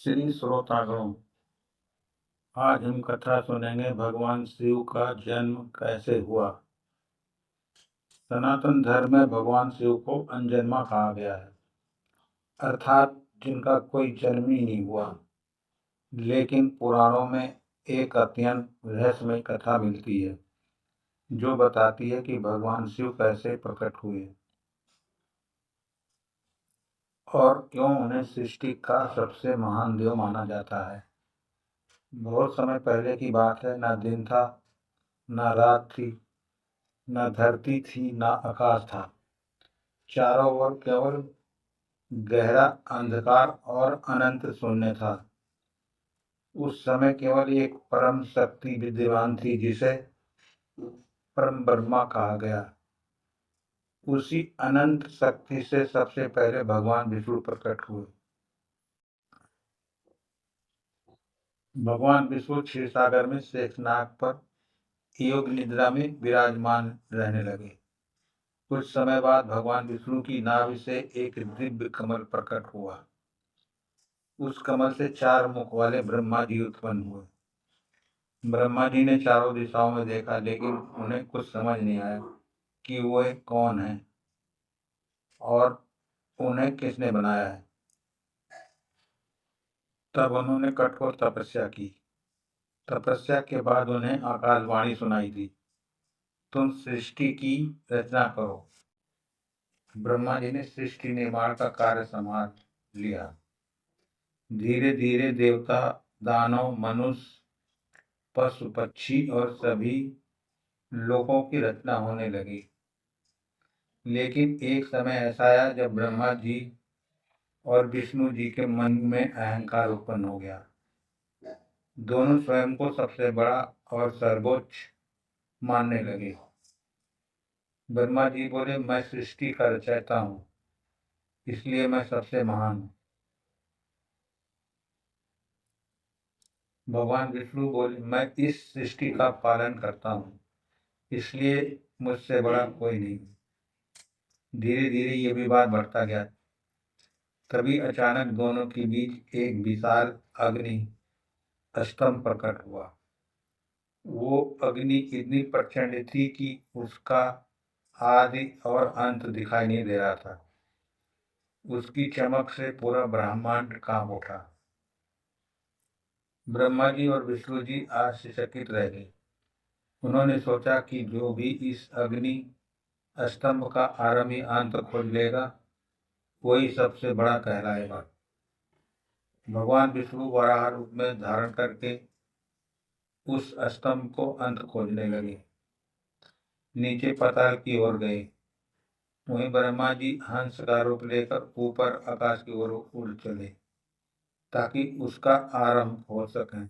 श्री श्रोतागणों, आज हम कथा सुनेंगे भगवान शिव का जन्म कैसे हुआ। सनातन धर्म में भगवान शिव को अनजन्मा कहा गया है, अर्थात जिनका कोई जन्म ही नहीं हुआ। लेकिन पुराणों में एक अत्यंत रहस्यमय कथा मिलती है जो बताती है कि भगवान शिव कैसे प्रकट हुए और क्यों उन्हें सृष्टि का सबसे महान देव माना जाता है। बहुत समय पहले की बात है, न दिन था, न रात थी, न धरती थी, न आकाश था। चारों ओर केवल गहरा अंधकार और अनंत शून्य था। उस समय केवल एक परम शक्ति विद्यमान थी जिसे परम ब्रह्मा कहा गया। उसी अनंत शक्ति से सबसे पहले भगवान विष्णु प्रकट हुए। भगवान विष्णु क्षीर सागर में शेषनाग पर योग निद्रा में विराजमान रहने लगे। कुछ समय बाद भगवान विष्णु की नाभि से एक दिव्य कमल प्रकट हुआ। उस कमल से 4 मुख वाले ब्रह्मा जी उत्पन्न हुए। ब्रह्मा जी ने चारों दिशाओं में देखा, लेकिन उन्हें कुछ समझ नहीं आया कि वो कौन है और उन्हें किसने बनाया है। तब उन्होंने कठोर तपस्या की। तपस्या के बाद उन्हें आकाशवाणी सुनाई दी, तुम सृष्टि की रचना करो। ब्रह्मा जी ने सृष्टि निर्माण का कार्य संभाल लिया। धीरे धीरे देवता, दानव, मनुष्य, पशु, पक्षी और सभी लोगों की रचना होने लगी। लेकिन एक समय ऐसा आया जब ब्रह्मा जी और विष्णु जी के मन में अहंकार उत्पन्न हो गया। दोनों स्वयं को सबसे बड़ा और सर्वोच्च मानने लगे। ब्रह्मा जी बोले, मैं सृष्टि का रचयिता हूँ, इसलिए मैं सबसे महान हूँ। भगवान विष्णु बोले, मैं इस सृष्टि का पालन करता हूँ, इसलिए मुझसे बड़ा कोई नहीं। धीरे धीरे ये विवाद बढ़ता गया। तभी अचानक दोनों के बीच एक विशाल अग्नि स्तंभ प्रकट हुआ। वो अग्नि इतनी प्रचंड थी कि उसका आदि और अंत दिखाई नहीं दे रहा था। उसकी चमक से पूरा ब्रह्मांड कांप उठा। ब्रह्मा जी और विष्णु जी आश्चर्यचकित रह गए। उन्होंने सोचा कि जो भी इस अग्नि स्तंभ का आरंभी अंत खोज लेगा, वही सबसे बड़ा कहलाएगा। भगवान विष्णु वराह रूप में धारण करके उस स्तंभ को अंत खोजने लगे। नीचे पाताल की ओर गए। वहीं ब्रह्मा जी हंस का रूप लेकर ऊपर आकाश की ओर उड़ चले ताकि उसका आरंभ हो सके।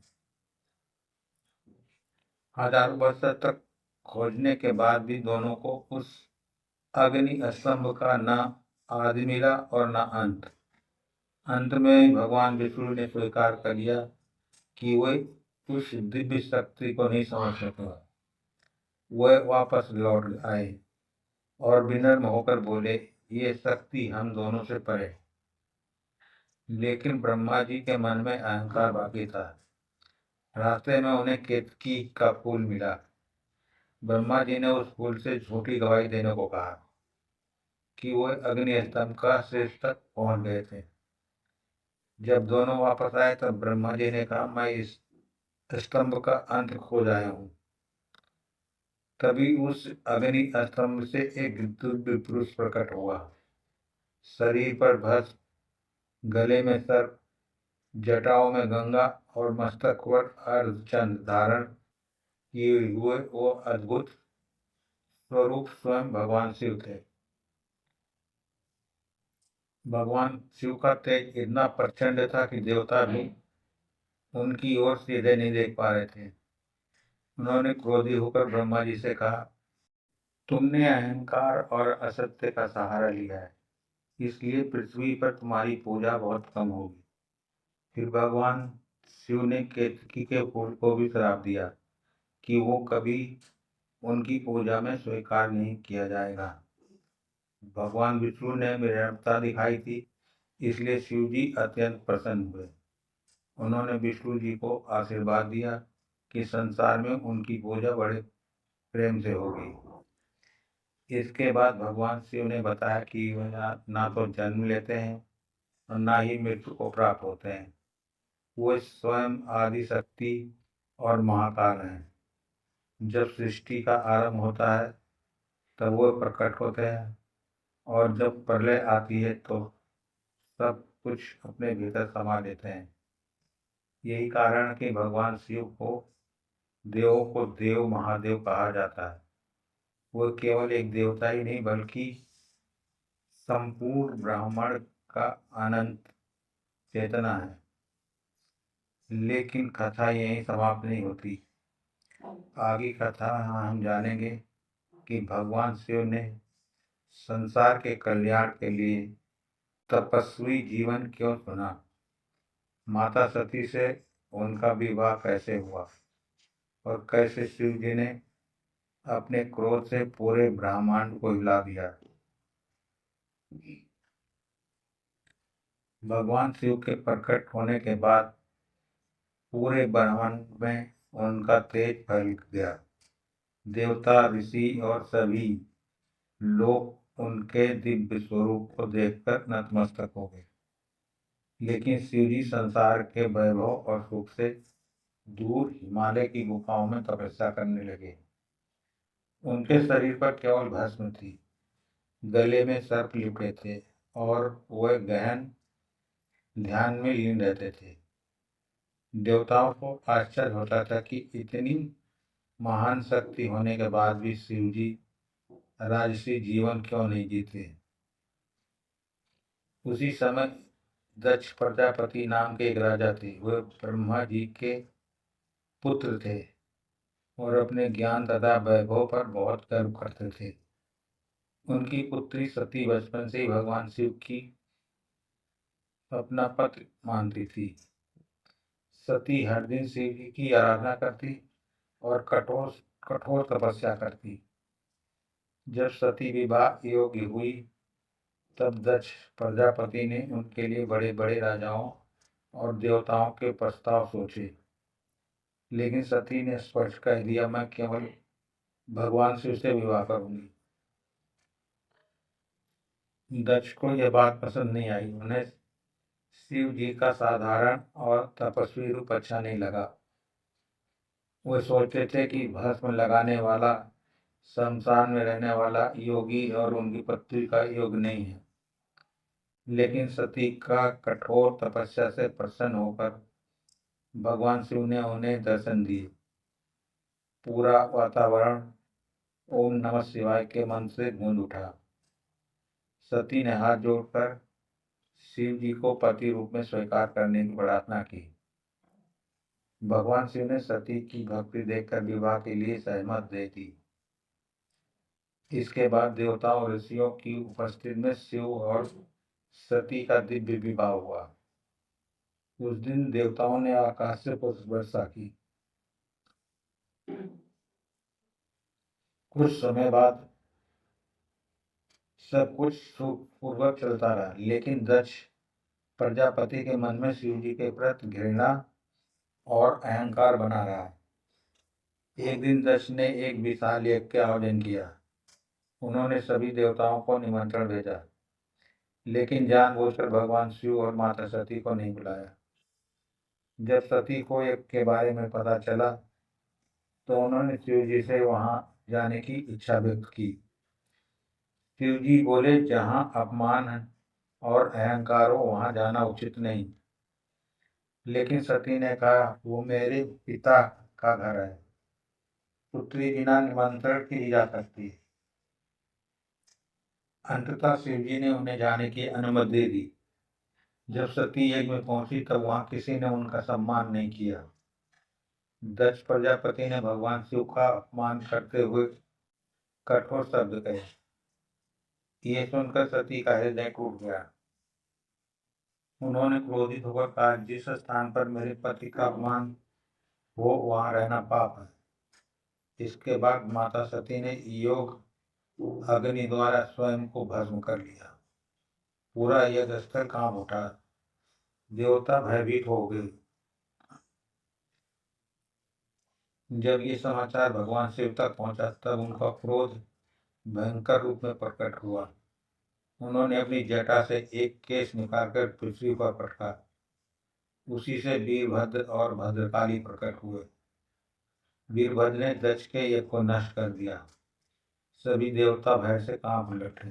हजारों वर्ष तक खोजने के बाद भी दोनों को उस अग्नि स्तंभ का न आदि मिला और न अंत। अंत में भगवान विष्णु ने स्वीकार कर लिया कि वह उस दिव्य शक्ति को नहीं समझ सका। वह वापस लौट आए और विनम्र होकर बोले, ये शक्ति हम दोनों से परे। लेकिन ब्रह्मा जी के मन में अहंकार बाकी था। रास्ते में उन्हें केतकी का फूल मिला। ब्रह्मा जी ने उस फूल से झूठी गवाही देने को कहा कि वह अग्नि स्तंभ का शीर्ष तक पहुंच गए थे। जब दोनों वापस आए तब ब्रह्मा जी ने कहा, मैं इस स्तंभ का अंत खोज आया हूँ। तभी उस अग्नि स्तंभ से एक दिव्य पुरुष प्रकट हुआ। शरीर पर भस्म, गले में सर्प, जटाओं में गंगा और मस्तक पर अर्धचंद्र धारण किए हुए वो अद्भुत स्वरूप स्वयं भगवान शिव थे। भगवान शिव का तेज इतना प्रचंड था कि देवता भी उनकी ओर सीधे नहीं देख पा रहे थे। उन्होंने क्रोधी होकर ब्रह्मा जी से कहा, तुमने अहंकार और असत्य का सहारा लिया है, इसलिए पृथ्वी पर तुम्हारी पूजा बहुत कम होगी। फिर भगवान शिव ने केतकी के फूल को भी श्राप दिया कि वो कभी उनकी पूजा में स्वीकार नहीं किया जाएगा। भगवान विष्णु ने विनम्रता दिखाई थी, इसलिए शिव जी अत्यंत प्रसन्न हुए। उन्होंने विष्णु जी को आशीर्वाद दिया कि संसार में उनकी पूजा बड़े प्रेम से होगी। इसके बाद भगवान शिव ने बताया कि वह ना तो जन्म लेते हैं और ना ही मृत्यु को प्राप्त होते हैं। वो स्वयं आदि शक्ति और महाकाल हैं। जब सृष्टि का आरंभ होता है तब वो प्रकट होते हैं, और जब प्रलय आती है तो सब कुछ अपने भीतर समा लेते हैं। यही कारण है कि भगवान शिव को देवों को देव महादेव कहा जाता है। वो केवल एक देवता ही नहीं बल्कि संपूर्ण ब्रह्मांड का अनंत चेतना है। लेकिन कथा यहीं समाप्त नहीं होती। आगे कथा हम जानेंगे कि भगवान शिव ने संसार के कल्याण के लिए तपस्वी जीवन क्यों चुना, माता सती से उनका विवाह कैसे हुआ, और कैसे शिव जी ने अपने क्रोध से पूरे ब्रह्मांड को हिला दिया। भगवान शिव के प्रकट होने के बाद पूरे ब्रह्मांड में उनका तेज फैल गया। देवता, ऋषि और सभी लोग उनके दिव्य स्वरूप को देखकर नतमस्तक हो गए। लेकिन शिव जी संसार के वैभव और सुख से दूर हिमालय की गुफाओं में तपस्या करने लगे। उनके शरीर पर केवल भस्म थी, गले में सर्प लिपटे थे और वह गहन ध्यान में लीन रहते थे। देवताओं को आश्चर्य होता था कि इतनी महान शक्ति होने के बाद भी शिव जी राजसी जीवन क्यों नहीं जीते। उसी समय दक्ष प्रजापति नाम के एक राजा थे। वह ब्रह्मा जी के पुत्र थे और अपने ज्ञान तथा वैभव पर बहुत गर्व करते थे। उनकी पुत्री सती बचपन से ही भगवान शिव की अपना पति मानती थी। सती हर दिन शिव जी की आराधना करती और कठोर कठोर तपस्या करती। जब सती विवाह योग्य हुई तब दक्ष प्रजापति ने उनके लिए बड़े बड़े राजाओं और देवताओं के प्रस्ताव सोचे, लेकिन सती ने स्पष्ट कह दिया, मैं केवल भगवान शिव से विवाह करूंगी। दक्ष को यह बात पसंद नहीं आई। उन्हें शिव जी का साधारण और तपस्वी रूप अच्छा नहीं लगा। वे सोचते थे कि भस्म लगाने वाला शमशान में रहने वाला योगी और उनकी पत्नी का योग नहीं है। लेकिन सती का कठोर तपस्या से प्रसन्न होकर भगवान शिव ने उन्हें दर्शन दिए। पूरा वातावरण ओम नमः शिवाय के मंत्र से गूंज उठा। सती ने हाथ जोड़कर शिव जी को पति रूप में स्वीकार करने की प्रार्थना की। भगवान शिव ने सती की भक्ति देखकर विवाह के लिए सहमत दे दी। इसके बाद देवताओं और ऋषियों की उपस्थिति में शिव और सती का दिव्य विवाह हुआ। उस दिन देवताओं ने आकाश से पुष्प वर्षा की। कुछ समय बाद सब कुछ सुखपूर्वक चलता रहा, लेकिन दक्ष प्रजापति के मन में शिव जी के प्रति घृणा और अहंकार बना रहा। एक दिन दक्ष ने एक विशाल यज्ञ का आयोजन किया। उन्होंने सभी देवताओं को निमंत्रण भेजा, लेकिन जानबूझकर भगवान शिव और माता सती को नहीं बुलाया। जब सती को यज्ञ के बारे में पता चला तो उन्होंने शिव जी से वहां जाने की इच्छा व्यक्त की। शिव जी बोले, जहाँ अपमान और अहंकार हो वहां जाना उचित नहीं। लेकिन सती ने कहा, वो मेरे पिता का घर है, पुत्री बिना निमंत्रण के ही जा सकती है। अंततः शिव जी ने उन्हें जाने की अनुमति दे दी। जब सती यज्ञ में पहुंची तब वहां किसी ने उनका सम्मान नहीं किया। दक्ष प्रजापति ने भगवान शिव का अपमान करते हुए कठोर शब्द कहे। ये सुनकर सती का हृदय टूट गया। उन्होंने क्रोधित होकर कहा, जिस स्थान पर मेरे पति का अपमान हो वहां रहना पाप है। इसके बाद माता सती ने योग अग्नि द्वारा स्वयं को भस्म कर लिया। पूरा यज्ञ स्थल कांप उठा। देवता भयभीत हो गए जब ये समाचार भगवान शिव तक पहुंचा तब उनका क्रोध भयंकर रूप में प्रकट हुआ। उन्होंने अपनी जटा से एक केस निकालकर पृथ्वी पर पटका। उसी से वीरभद्र और भद्रकाली प्रकट हुए। वीरभद्र ने दक्ष के यज्ञ को नष्ट कर दिया। सभी देवता भय से कांप उठे।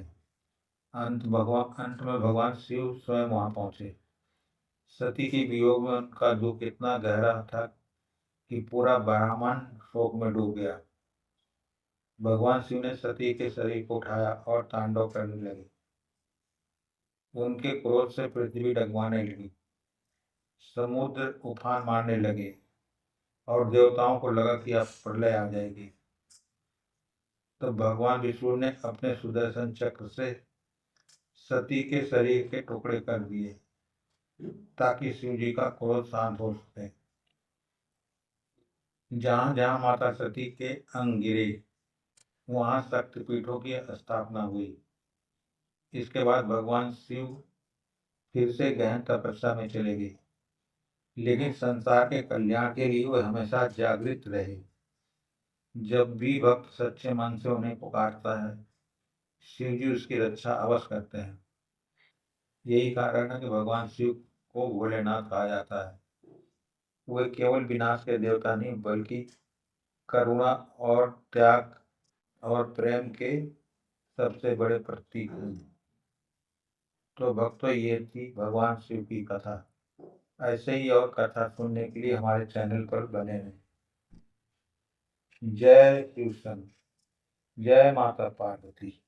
अंत में भगवान शिव स्वयं वहां पहुंचे। सती के वियोग में उनका दुख इतना गहरा था कि पूरा ब्रह्मांड शोक में डूब गया। भगवान शिव ने सती के शरीर को उठाया और तांडव करने लगे। उनके क्रोध से पृथ्वी डगमगाने लगी, समुद्र उफान मारने लगे और देवताओं को लगा कि अब प्रलय आ जाएगी। तो भगवान विष्णु ने अपने सुदर्शन चक्र से सती के शरीर के टुकड़े कर दिए ताकि शिव जी का क्रोध शांत हो सके। जहां जहां माता सती के अंग गिरे वहां शक्तिपीठों की स्थापना हुई। इसके बाद भगवान शिव फिर से गहन तपस्या में चले गए, लेकिन संसार के कल्याण के लिए वे हमेशा जागृत रहे। जब भी भक्त सच्चे मन से उन्हें पुकारता है शिव जी उसकी रक्षा अवश्य करते हैं। यही कारण है कि भगवान शिव को भोलेनाथ कहा जाता है। वे केवल विनाश के देवता नहीं बल्कि करुणा और त्याग और प्रेम के सबसे बड़े प्रतीक हैं। तो भक्तों ये थी भगवान शिव की कथा। ऐसे ही और कथा सुनने के लिए हमारे चैनल पर बने रहें। जय शिव शंकर, जय माता पार्वती।